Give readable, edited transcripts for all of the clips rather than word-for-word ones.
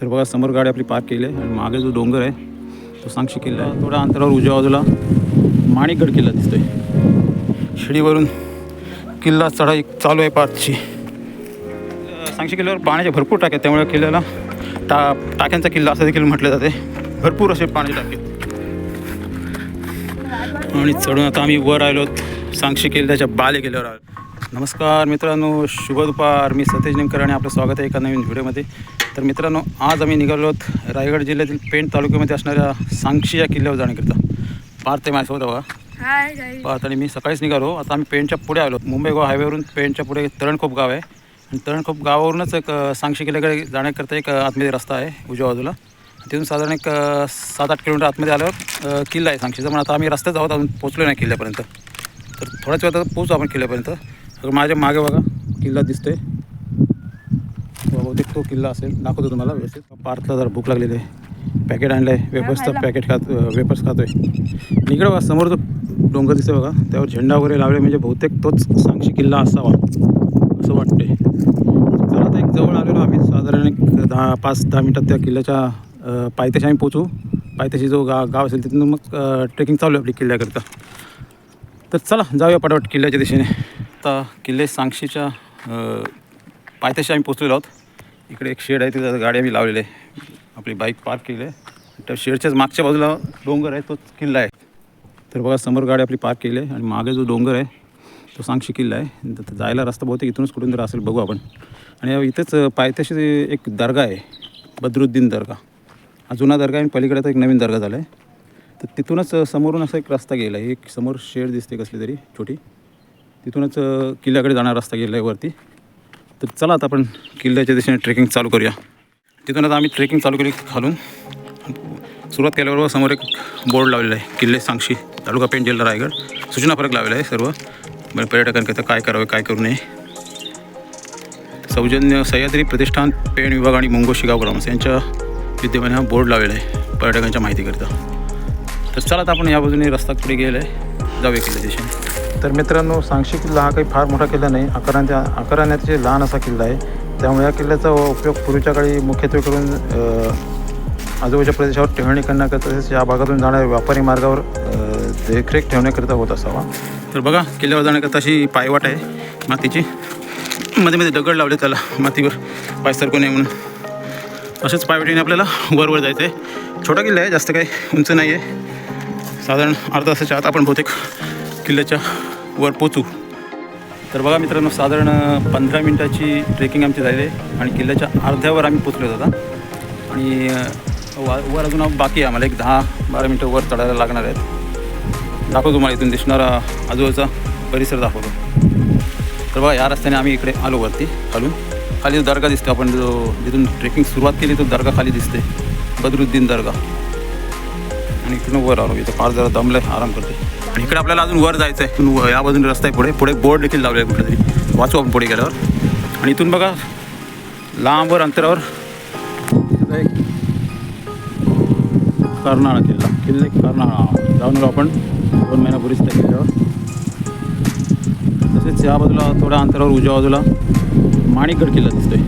तर बघा समोर गाडी आपली पार्क केली आहे आणि मागे जो डोंगर आहे तो सांगशी किल्ला आहे. थोड्या अंतरावर उजव्या बाजूला माणिकगड किल्ला दिसतोय. शिडीवरून किल्ला चढाई चालू आहे पाचची. सांगशी किल्ल्यावर पाण्याचे भरपूर टाके, त्यामुळे किल्ल्याला टाक्यांचा किल्ला असं देखील म्हटलं जाते. भरपूर असे पाणी टाके आणि चढून आता आम्ही वर आलो सांगशी किल्ल्याच्या बाले किल्ल्यावर आलो. नमस्कार मित्रांनो, शुभ दुपार. मी सतेज नेमकर आणि आपलं स्वागत आहे एका नवीन व्हिडिओमध्ये. तर मित्रांनो, आज आम्ही निघालो आहोत रायगड जिल्ह्यातील पेण तालुक्यामध्ये असणाऱ्या सांगशी या किल्ल्यावर जाण्याकरिता. पार्थ ते माझ्यासोबत बघा. पार्थ आणि मी सकाळीच निघालो. आता आम्ही पेणच्या पुढे आलो. मुंबई गोवा हायवेवरून पेणच्या पुढे तळणखोप गाव आहे आणि तळणखोप गावावरूनच एक सांगशी किल्ल्याकडे जाण्याकरता एक आतमध्ये रस्ता आहे उजव्या बाजूला. तिथून साधारण एक 7-8 किलोमीटर आतमध्ये आल्यावर किल्ला आहे सांगशीचा. पण आता आम्ही रस्त्यात आहोत, अजून पोचलो नाही किल्ल्यापर्यंत. तर थोड्याच वेळात पोचू आपण किल्ल्यापर्यंत. माझ्या मागे बघा किल्ला दिसतोय, बहुतेक तो किल्ला असेल. दाखवतो तुम्हाला व्यवस्थित. पार्थला जरा भूक लागलेली आहे. पॅकेट आणलं आहे, वेपर्सचं पॅकेट वेपर्स खातो आहे. इकडे बघा समोर जो डोंगर दिसतोय बघा, त्यावर झेंडा वगैरे लावले, म्हणजे बहुतेक तोच सांगशी किल्ला असावा असं वाटतंय. चला आता एक जवळ आलेलो आम्ही. साधारण एक 5-10 मिनटात त्या किल्ल्याच्या पायथ्याशी आम्ही पोचू. पायथ्याशी जो गाव असेल तिथून मग ट्रेकिंग चालू आहे आपली किल्ल्याकरता. तर चला जाऊया पटापट किल्ल्याच्या दिशेने. आता किल्ले सांगशीच्या पायथ्याशी आम्ही पोचलेलो आहोत. इकडे एक शेड आहे, तिथं गाडी आम्ही लावलेली आहे. आपली बाईक पार्क केली आहे. त्या शेडच्याच मागच्या बाजूला डोंगर आहे, तोच किल्ला आहे. तर बघा समोर गाडी आपली पार्क केली आहे आणि मागे जो डोंगर आहे तो सांगशी किल्ला आहे. तर जायला रस्ता बहुतेक इथूनच कुठून जर असेल, बघू आपण. आणि इथेच पायथ्याशी एक दर्गा आहे, बद्रुद्दीन दर्गा. हा जुना दर्गा आहे आणि पलीकडे तर एक नवीन दर्गा झाला आहे. तर तिथूनच समोरून असा एक रस्ता गेला आहे. एक समोर शेड दिसते कसली तरी छोटी, तिथूनच किल्ल्याकडे जाणारा रस्ता गेला आहे वरती. तर चला आता आपण किल्ल्याच्या दिशेने ट्रेकिंग चालू करूया. तिथून आता आम्ही ट्रेकिंग चालू केली खालून. सुरुवात केल्याबरोबर समोर एक बोर्ड लावलेला आहे, किल्ले सांगशी तालुका पेण जिल्हा रायगड. सूचना फलक लावलेला आहे सर्व पर्यटकांकरिता, काय करावे काय करू नये. सौजन्य सह्याद्री प्रतिष्ठान पेण विभाग आणि मुंगोशी गाव ग्रामस यांच्या विद्यमाने हा बोर्ड लावलेला आहे पर्यटकांच्या माहितीकरिता. तर चला आता आपण या बाजूने रस्ता पुढे गेला आहे, जाऊया किल्ल्या दिशेने. तर मित्रांनो, सांगशी किल्ला हा काही फार मोठा किल्ला नाही. आकाराने लहान असा किल्ला आहे. त्यामुळे या किल्ल्याचा उपयोग पूर्वीच्या काळी मुख्यत्वे करून आजूबाजूच्या प्रदेशावर टेहळणी करण्याकरता, तसेच या भागातून जाणाऱ्या व्यापारी मार्गावर देखरेख ठेवण्याकरिता होत असावा. तर बघा किल्ल्यावर जाण्याकरता अशी पायवाट आहे मातीची. मध्ये दगड लावले त्याला मातीवर पाय सरकू नये म्हणून. अशाच पायवाटीने आपल्याला वरवर जायचं आहे. छोटा किल्ला आहे, जास्त काही उंच नाही आहे. साधारण अर्धा तासाच्या आत आपण बहुतेक किल्ल्याच्या वर पोचू. तर बघा मित्रांनो, साधारण 15 मिनटाची ट्रेकिंग आमची झाली आहे आणि किल्ल्याच्या अर्ध्यावर आम्ही पोचलो होतो. आणि वर अजून बाकी आहे, आम्हाला एक 10-12 मिनटं वर चढायला लागणार आहेत. दाखवतो तुम्हाला इथून दिसणारा आजूबाजूचा परिसर दाखवतो. तर बघा या रस्त्याने आम्ही इकडे आलो वरती. खाली जो दर्गा दिसतो, आपण जो जिथून ट्रेकिंग सुरुवात केली तो दर्गा खाली दिसते, बद्रुद्दीन दर्गा. आणि इकडून वर आलो. इथं फार जरा दमलं आहे, आराम करते. आणि इकडे आपल्याला अजून वर जायचं आहे. इथून या बाजूने रस्ता आहे, पुढे बोर्ड देखील लावले आहे कुठेतरी, वाचू आपण पुढे गेल्यावर. आणि इथून बघा लांबवर अंतरावर कर्नाळा किल्ले कर्नाळा जाऊन आलो आपण 2 महिन्यापूर्वीच त्या किल्ल्यावर. तसेच या बाजूला थोड्या अंतरावर उजव्या बाजूला माणिकगड किल्ला दिसतोय,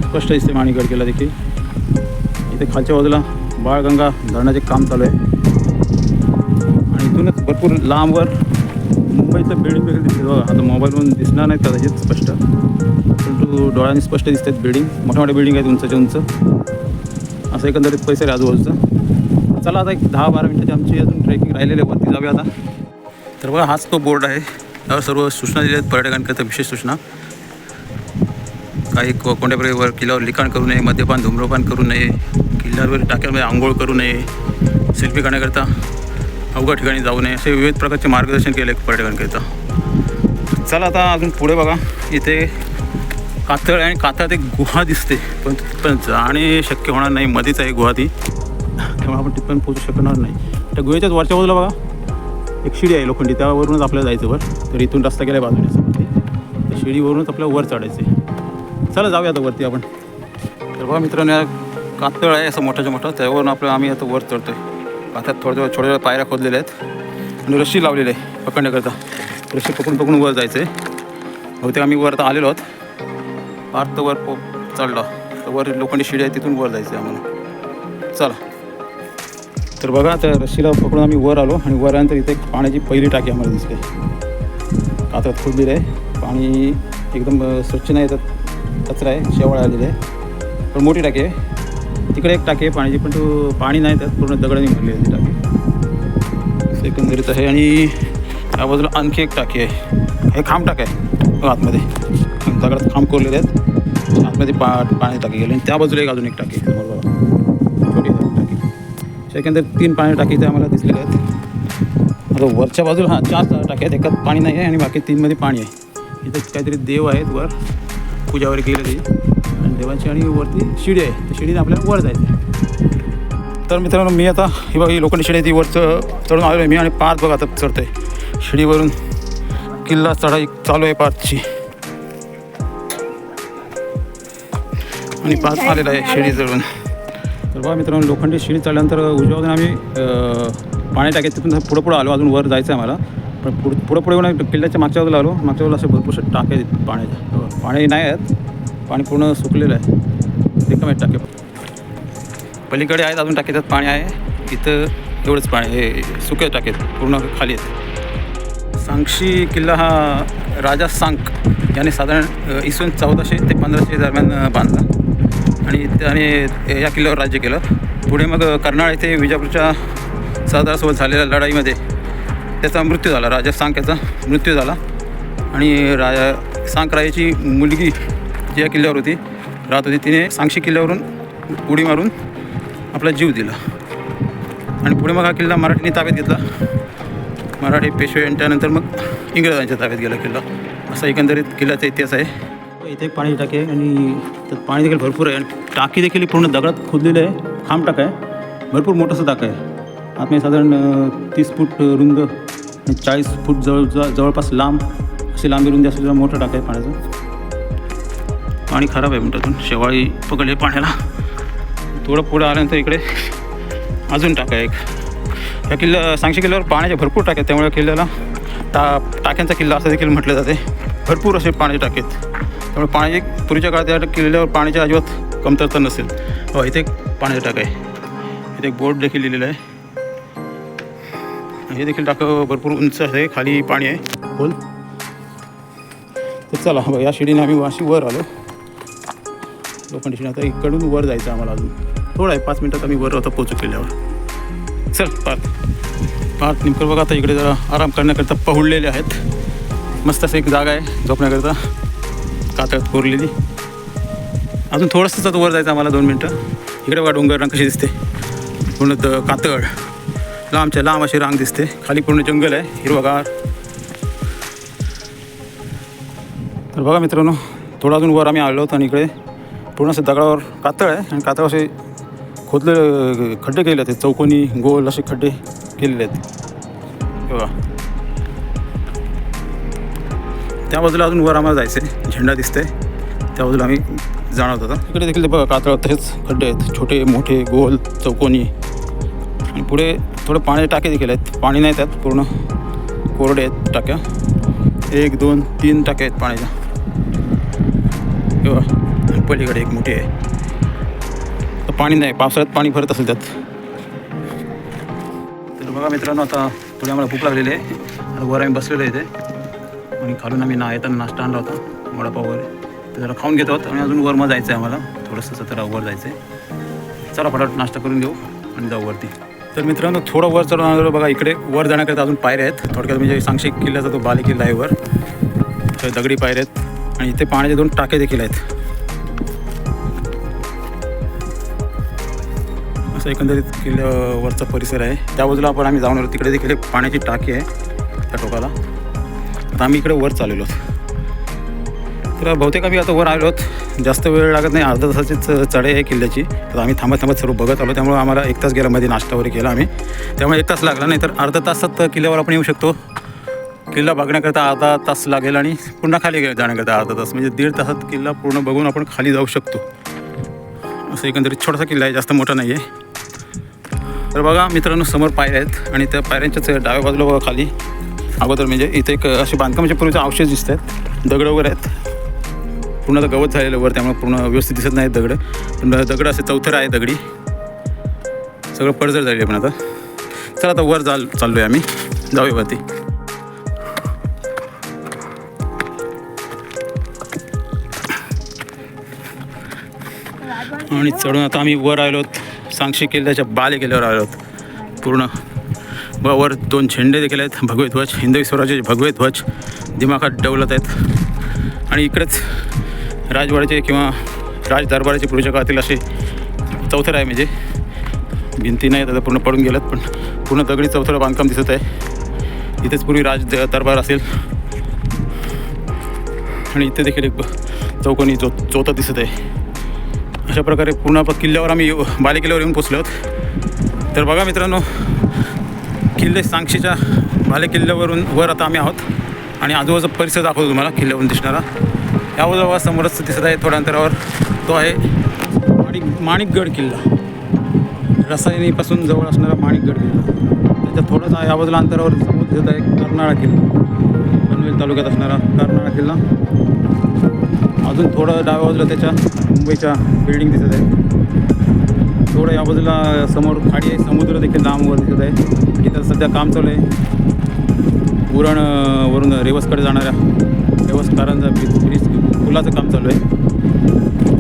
स्पष्ट दिसते माणिकगड किल्ला देखील. इथे खालच्या बाजूला बाळगंगा धरणाचे काम चालू आहे. आणि इथूनच भरपूर लांबवर मुंबईचं बिल्डिंग देखील दिसते बघा. आता मोबाईलवरून दिसणार नाही कदाचित स्पष्ट, परंतु डोळ्यांनी स्पष्ट दिसतात बिल्डिंग. मोठ्या बिल्डिंग आहेत उंचच्या उंच. असं एकंदरीत परिसर आहे आजूबाजूचं. चला आता एक 10-12 मिनिटाची आमची अजून ट्रेकिंग राहिलेली आहे, वरती जाऊया आता. तर बघा हाच तो बोर्ड आहे, त्यावर सर्व सूचना दिल्या आहेत पर्यटकांकरिता, विशेष सूचना. काही कोणत्या वर किल्ल्यावर लिखाण करू नये, मद्यपान धूम्रपान करू नये, किल्ल्यावर टाक्यांमध्ये आंघोळ करू नये, सेल्फी काढण्याकरता अवघड ठिकाणी जाऊ नये, असे विविध प्रकारचे मार्गदर्शन केले पर्यटकांकरिता. चला आता अजून पुढे बघा, इथे कातळ आणि कातळात एक गुहा दिसते, पण तिथपर्यंत जाणे शक्य होणार नाही. मध्येच आहे गुहा ती, त्यामुळे आपण तिथपर्यंत पोचू शकणार नाही. त्या गुहेच्याच वरच्या बाजूला बघा एक शिडी आहे लोखंडी, त्यावरूनच आपल्याला जायचं वर. तर इथून रस्ता गेला बाजूने वरती, त्या शिडीवरूनच आपल्याला वर चढायचं आहे. चला जाऊया आता वरती आपण. तर बघा मित्रांनो, कातळ आहे असं मोठ्याच्या मोठं, त्यावरून आम्ही आता वर चढतो आहे. कातळात छोट्या पायऱ्या खोदलेल्या आहेत आणि रस्सी लावलेली आहे पकडण्याकरता. रस्सी पकडून वर जायचं आहे. बहुतेक आम्ही वर आता आलेलो आहोत. पार्थ वर चढलो. तर वर लोखंडी शिडी आहे तिथून वर जायचं आहे आम्हाला. चला. तर बघा त्या रस्सीला पकडून आम्ही वर आलो आणि वर आल्यानंतर इथे एक पाण्याची पहिली टाकी आम्हाला दिसते. कात्रात खोदलेली आहे. पाणी एकदम स्वच्छ नाही, त्यात कचरा आहे, शेवाळ आलेली आहे. पण मोठी टाकी आहे. तिकडे एक टाकी आहे पाण्याची, पण तो पाणी नाही, त्यात पूर्ण दगडाने भरली आहे ती टाकी. एकंदरीत आहे. आणि या बाजूला आणखी एक टाकी आहे. हे खांब टाक आहे आतमध्ये, दगडात खांब कोरलेले आहेत. आतमध्ये पाणी टाकी गेले. आणि त्या बाजूला एक अजून एक टाकी आहे बरोबर, छोटी टाकी. एकंदरीत 3 पाणी टाकी इथे आम्हाला दिसलेले आहेत. आता वरच्या बाजूला 4 टाकी आहेत. एकात पाणी नाही आहे आणि बाकी 3मध्ये पाणी आहे. इथे काहीतरी देव आहेत वर, पूजा वगैरे केली त्याची आणि देवांची, आणि वरती शिडी आहे. त्या शिडीने आपल्याला वर जायचं आहे. तर मित्रांनो, मी आता ही बघा ही लोखंडी शिडी आहे, ती वर चढून आलो आहे मी. आणि पाच बघा आता चढतोय शिडीवरून. किल्ला चढाई चालू आहे पाचची. आणि पाच आलेला आहे शिडी चढून. तर बघा मित्रांनो, लोखंडी शिडी चढल्यानंतर उजव्या बाजूने आम्ही पाणी टाकेत तिथून पुढं आलो. अजून वर जायचं आहे आम्हाला. पण पुढं येऊन किल्ल्याच्या मागच्या बाजूला आलो. मागच्या बाजूला असे भरपूरसे टाके आहेत पाण्याचे. पाणी नाही आहेत, पाणी पूर्ण सुकलेलं आहे. रिकामे आहेत टाके. पलीकडे आहेत अजून टाके, त्यात पाणी आहे. इथं एवढंच पाणी, हे सुके टाके पूर्ण खाली आहेत. सांगशी किल्ला हा राजा सांक याने साधारण इसवी 1400 ते 1500 दरम्यान बांधला आणि त्याने या किल्ल्यावर राज्य केलं. पुढे मग कर्नाळ येथे विजापूरच्या सरदारासोबत झालेल्या लढाईमध्ये त्याचा मृत्यू झाला. राजा सांक याचा मृत्यू झाला. आणि सांकरायाची मुलगी जी या किल्ल्यावर राहत होती, तिने सांगशी किल्ल्यावरून उडी मारून आपला जीव दिला. आणि पुढे मग हा किल्ला मराठीने ताब्यात घेतला. मराठी पेशवे आणि त्यानंतर मग इंग्रजांच्या ताब्यात गेला किल्ला. असा एकंदरीत किल्ल्याचा इतिहास आहे. इथे एक पाणी टाकी आहे आणि त्यात पाणी देखील भरपूर आहे. आणि टाकी देखील पूर्ण दगडात खोदलेलं आहे. खांब टाका आहे, भरपूर मोठंसं टाका आहे. आतमध्ये साधारण 30 फूट रुंद आणि 40 फूट जवळपास लांब अशी लांबी रुंदी असलेला मोठं टाका आहे पाण्याचं. पाणी खराब आहे म्हणतातून, शेवाळी पकडले पाण्याला. थोडं पुढं आल्यानंतर इकडे अजून टाका आहे एक. या किल्ला सांगशी किल्ल्यावर पाण्याचे भरपूर टाके आहेत, त्यामुळे किल्ल्याला टाक्यांचा किल्ला असं देखील म्हटलं जाते. भरपूर असे पाण्याचे टाके आहेत, त्यामुळे पाण्याची पूर्वीच्या काळात या किल्ल्यावर पाण्याची अजिबात कमतरता नसेल. इथे एक पाण्याचं टाका आहे. इथे एक बोर्ड देखील लिहिलेलं आहे. हे देखील टाकं भरपूर उंच आहे, खाली पाणी आहे खोल. तर चला या शिडीने आम्ही अशी वर आलो. लोखंडी शिडी. आता इकडून वर जायचं आम्हाला. अजून थोडं आहे, 5 मिनटात आम्ही वर आता पोचू किल्ल्यावर. चल पार्थ निमकर बघा. आता इकडे जरा आराम करण्याकरता पहुडलेले आहेत. मस्त असं एक जागा आहे झोपण्याकरता, कातळात कोरलेली. अजून थोडंसंच आता वर जायचं आम्हाला, 2 मिनटं. इकडे बघा डोंगर रांग कशी दिसते, पूर्ण कातळ लांबच्या लांब अशी रांग दिसते. खाली पूर्ण जंगल आहे हिरवगार. तर बघा मित्रांनो, थोडं अजून वर आम्ही आलो होतो आणि इकडे पूर्ण असं दगडावर कातळ आहे आणि कातळ असे खोदले खड्डे केले आहेत, चौकोनी गोल असे खड्डे केलेले आहेत बघा. त्या बाजूला अजून वर आम्हाला जायचं आहे, झेंडा दिसतंय त्या बाजूला आम्ही जाणवत होता. इकडे देखील बघा कातळ तसेच खड्डे आहेत, छोटे मोठे गोल चौकोनी. आणि पुढे थोडं पाणी टाके देखील आहेत. पाणी नाही त्यात, पूर्ण कोरडे आहेत टाक्या. 1 2 3 टाक्या आहेत पाण्याच्या बघा. पलीकडे एक मोठी आहे, तर पाणी नाही, पावसाळ्यात पाणी भरत असेल त्यात. तर बघा मित्रांनो, आता थोडी आम्हाला भूक लागलेली आहे. आता वर आम्ही बसलेलो आहे इथे आणि खालून आम्ही येताना नाश्ता आणला होता, वडापाव वगैरे. तर जरा खाऊन घेतो आणि अजून वर जायचं आहे आम्हाला, थोडंसं 17 वर जायचं आहे. चला फटाफट नाश्ता करून घेऊ आणि जाऊ वरती. तर मित्रांनो, थोडं वर चढून आलो बघा. इकडे वर जाण्याकरता अजून पायऱ्या आहेत. थोडक्यात म्हणजे सांगशी किल्ल्याचा तो बाले किल्ला आहे वर, तर दगडी पायऱ्या आहेत. आणि इथे पाण्याचे 2 टाके देखील आहेत. असं एकंदरीत किल्ल्यावरचा परिसर आहे. त्या बाजूला आपण आम्ही जाऊन आलो, तिकडे देखील एक पाण्याची टाकी आहे त्या टोकाला. आता आम्ही इकडे वर चाललेलो आहोत. तर बहुतेक आम्ही आता वर आलो आहोत. जास्त वेळ लागत नाही, अर्धा तासाचीच चढाई आहे किल्ल्याची. तर आम्ही थांबत सर्व बघत आलो, त्यामुळे आम्हाला 1 तास गेला. मध्ये नाश्ता वगैरे केला आम्ही, त्यामुळे 1 तास लागला. नाही तर अर्धा तासात किल्ल्यावर आपण येऊ शकतो. किल्ला बघण्याकरता अर्धा तास लागेल आणि पुन्हा खाली जाण्याकरता अर्धा तास, म्हणजे 1.5 तासात किल्ला पूर्ण बघून आपण खाली जाऊ शकतो. असं एकंदरीत छोटासा किल्ला आहे, जास्त मोठा नाही आहे. तर बघा मित्रांनो, समोर पायऱ्या आहेत आणि त्या पायऱ्यांच्याच डाव्या बाजूला बघा खाली अगोदर म्हणजे इथे एक असे बांधकामाच्या पूर्वीचे अवशेष दिसत आहेत, दगड वगैरे आहेत. पूर्ण गवत झालेलं वर, त्यामुळे पूर्ण व्यवस्थित दिसत नाही दगड. पण दगड असे चौथर आहे दगडी, सगळं पडझड झाली आहे. पण आता चला आता वर चाललो आहे आम्ही, जाऊया वरती. आणि चढून आता आम्ही वर आलो आहोत, सांगशी किल्ल्याच्या बाले किल्ल्यावर आलो आहोत. पूर्ण वर 2 झेंडे देखील आहेत, भगवे ध्वज, हिंदवी स्वराज्याचे भगवे ध्वज दिमाखात डवलत आहेत. आणि इकडेच राजवाड्याचे किंवा राज दरबाराचे पूर्वीच्या काळातील असे चौथर आहे, म्हणजे भिंती नाही आता पूर्ण पडून गेलं, पण पूर्ण दगडी चौथरं बांधकाम दिसत आहे. इथेच पूर्वी राज दरबार असेल. आणि इथे देखील एक चौकोनी चौथा दिसत आहे. अशा प्रकारे पूर्ण आपण किल्ल्यावर आम्ही बाले किल्ल्यावर येऊन पोचलो आहोत. तर बघा मित्रांनो, किल्ले सांगशीच्या बाले किल्ल्यावरून वर आता आम्ही आहोत. आणि आजूबाजूचा परिसर दाखवतो तुम्हाला किल्ल्यावरून दिसणारा. यावजवळ समोरच दिसत आहे थोड्या अंतरावर, तो आहे माणिकगड किल्ला. रसायनीपासून जवळ असणारा माणिकगड किल्ला. त्याच्या थोडासा या बाजूला अंतरावर समोर दिसत आहे कर्नाळा किल्ला, पनवेल तालुक्यात असणारा कर्नाळा किल्ला. अजून थोडं डाव्या बाजूला त्याच्या मुंबईच्या बिल्डिंग दिसत आहे. थोडं या बाजूला समोर खाडी आहे, समुद्र देखील लांबवर दिसत आहे. तिथं सध्या काम चालू आहे. उरणवरून रेवसकडे जाणाऱ्या रेवसकारांचा ब्रिज पुलाचं काम चालू आहे,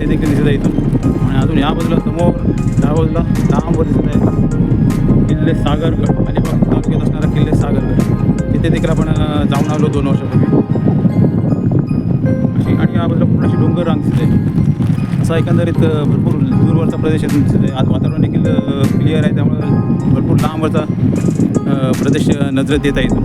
ते देखील दिसत आहे इथून. आणि अजून या बाजूला समोर त्या बाजूला लांबवर दिसत आहे किल्ले सागरगड, अलिबाग तालुक्यात असणारा किल्ले सागरगड. तिथे देखील आपण जाऊन आलो 2 वर्षापूर्वी. अशी आणि या बाजूला पूर्ण अशी डोंगर रांग दिसत आहे. असा एकंदरीत भरपूर दूरवरचा प्रदेश इथून दिसत आहे. आज वातावरण देखील क्लिअर आहे, त्यामुळे भरपूर लांबवरचा प्रदेश नजरेत येत आहे इथून.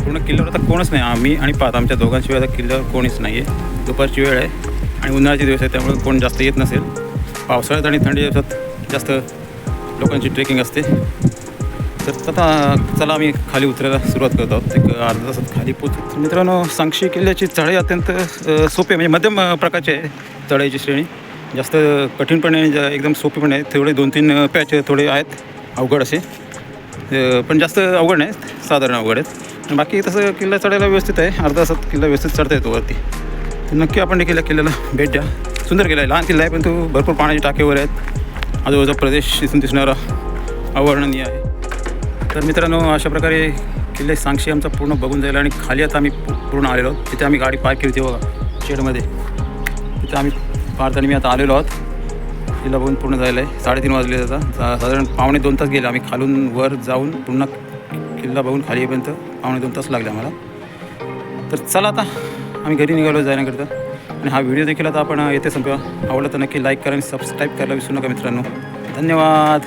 पूर्ण किल्ल्यावर आता कोणच नाही, आम्ही आणि आमच्या दोघांशिवाय आता किल्ल्यावर कोणीच नाही आहे. दुपारची वेळ आहे आणि उन्हाळ्याचे दिवस आहे, त्यामुळे कोण जास्त येत नसेल. पावसाळ्यात आणि थंडी दिवसात जास्त लोकांची ट्रेकिंग असते. तर आता चला आम्ही खाली उतरायला सुरुवात करत आहोत. एक अर्धा तासात खाली पोहोचतो. मित्रांनो, सांगशी किल्ल्याची चढाई अत्यंत सोपी, म्हणजे मध्यम प्रकारची आहे चढाईची श्रेणी. जास्त कठीण पण आहे, एकदम सोपी पण आहे. थोडे 2-3 पॅच थोडे आहेत अवघड असे, पण जास्त अवघड नाही, साधारण अवघड आहेत. बाकी तसं किल्ला चढायला व्यवस्थित आहे. अर्धा तासात किल्ला व्यवस्थित चढता येतो वरती. तर नक्की आपण देखील किल्ल्याला भेट द्या. सुंदर किल्ला आहे, लहान किल्ला आहे, पण तो भरपूर पाण्याचे टाकेवर आहेत. आजूबाजूचा प्रदेश इथून दिसणारा अवर्णनीय आहे. तर मित्रांनो, अशा प्रकारे किल्ले सांगशी आमचा पूर्ण बघून जायला. आणि खाली आता आम्ही पूर्ण आलेलो आहोत. तिथे आम्ही गाडी पार्क केली होती बघा शेडमध्ये, तिथे आम्ही पाहताना मी आता आलेलो आहोत. किल्ला बघून पूर्ण जायला आहे. 3:30 वाजले आता, साधारण 1.5-2 तास गेले. आम्ही खालून वर जाऊन पुन्हा किल्ला बघून खाली येईपर्यंत 1.5-2 तास लागले आम्हाला. तर चला आता आम्ही घरी निघालो जाण्याकरता. आणि हा व्हिडिओ देखील आता आपण येथे संपवा. आवडलं तर नक्की लाईक करा आणि सबस्क्राईब करायला विसरू नका मित्रांनो. धन्यवाद.